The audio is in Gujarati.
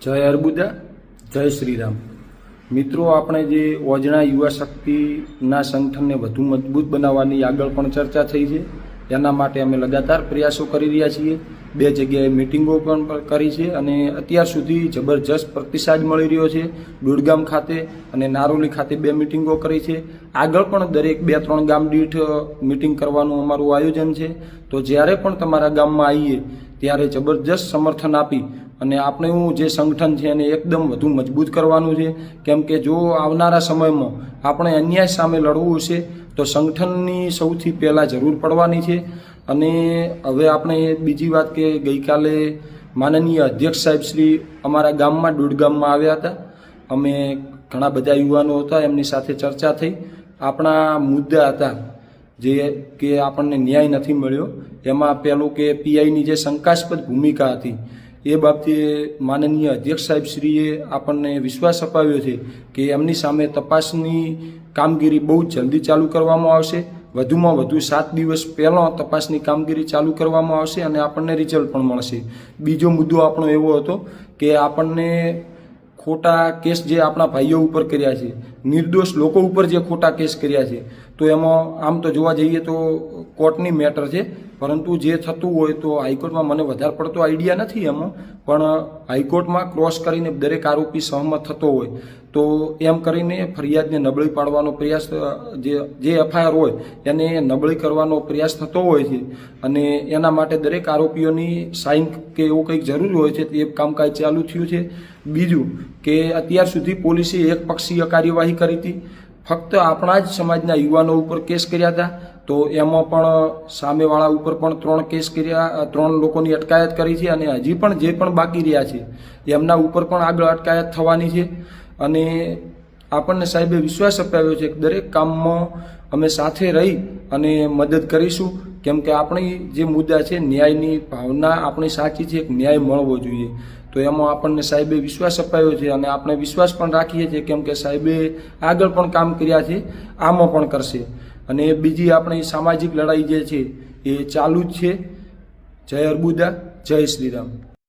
જય અર્બુદા, જય શ્રીરામ। મિત્રો, આપણે જે ઓજણા યુવા શક્તિના સંગઠનને વધુ મજબૂત બનાવવાની આગળ પણ ચર્ચા થઈ છે। એના માટે અમે લગાતાર પ્રયાસો કરી રહ્યા છીએ। 2 જગ્યાએ મિટિંગો પણ કરી છે અને અત્યાર સુધી જબરજસ્ત પ્રતિસાદ મળી રહ્યો છે। દોડગામ ખાતે અને નારોલી ખાતે 2 મિટિંગો કરી છે। આગળ પણ દરેક 2-3 ગામ દીઠ મિટિંગ કરવાનું અમારું આયોજન છે। તો જ્યારે પણ તમારા ગામમાં આવીએ ત્યારે જબરજસ્ત સમર્થન આપી અને આપણું જે સંગઠન છે એને એકદમ વધુ મજબૂત કરવાનું છે। કેમ કે જો આવનારા સમયમાં આપણે અન્યાય સામે લડવું છે તો સંગઠનની સૌથી પહેલાં જરૂર પડવાની છે। અને હવે આપણે બીજી વાત કે ગઈકાલે માનનીય અધ્યક્ષ સાહેબ શ્રી અમારા ગામમાં દોડગામમાં આવ્યા હતા। અમે ઘણા બધા યુવાનો હતા, એમની સાથે ચર્ચા થઈ। આપણા મુદ્દા હતા જે કે આપણને ન્યાય નથી મળ્યો, એમાં પહેલું કે પીઆઈની જે શંકાસ્પદ ભૂમિકા હતી એ બાબતે માનનીય અધ્યક્ષ સાહેબ શ્રીએ આપણને વિશ્વાસ અપાવ્યો છે કે એમની સામે તપાસની કામગીરી બહુ જલ્દી ચાલુ કરવામાં આવશે। વધુમાં વધુ 7 દિવસ પહેલાં તપાસની કામગીરી ચાલુ કરવામાં આવશે અને આપણને રિઝલ્ટ પણ મળશે। બીજો મુદ્દો આપણો એવો હતો કે આપણને ખોટા કેસ જે આપણા ભાઈઓ ઉપર કર્યા છે, નિર્દોષ લોકો ઉપર જે ખોટા કેસ કર્યા છે, તો એમાં આમ તો જોવા જઈએ તો કોર્ટની મેટર છે, પરંતુ જે થતું હોય તો હાઈકોર્ટમાં મને વધારે પડતો આઈડિયા નથી એમાં, પણ હાઈકોર્ટમાં ક્રોસ કરીને દરેક આરોપી સહમત થતો હોય તો એમ કરીને ફરિયાદને નબળી પાડવાનો પ્રયાસ, જે એફઆઈઆર હોય એને નબળી કરવાનો પ્રયાસ થતો હોય છે અને એના માટે દરેક આરોપીઓની સાઇન કે એવું કંઈક જરૂર હોય છે, એ કામકાજ ચાલુ થયું છે। બીજું કે અત્યાર સુધી પોલીસે એકપક્ષીય કાર્યવાહી કરી હતી, ફક્ત આપણા જ સમાજના યુવાનો ઉપર કેસ કર્યા હતા, તો એમાં પણ સામેવાળા ઉપર પણ 3 કેસ કર્યા, 3 લોકોની અટકાયત કરી છે અને હજી પણ જે પણ બાકી રહ્યા છે એમના ઉપર પણ આગળ અટકાયત થવાની છે। અને આપણને સાહેબે વિશ્વાસ અપાવ્યો છે કે દરેક કામમાં અમે સાથે રહી અને મદદ કરીશું। કેમ કે આપણી જે મુદ્દા છે, ન્યાયની ભાવના આપણી સાચી છે, કે ન્યાય મળવો જોઈએ, તો એમાં આપણને સાહેબે વિશ્વાસ અપાવ્યો છે અને આપણે વિશ્વાસ પણ રાખીએ છીએ, કેમ કે સાહેબે આગળ પણ કામ કર્યા છે, આમાં પણ કરશે। અને બીજી આપણી સામાજિક લડાઈ જે છે એ ચાલુ જ છે। જય અર્બુદા, જય શ્રીરામ।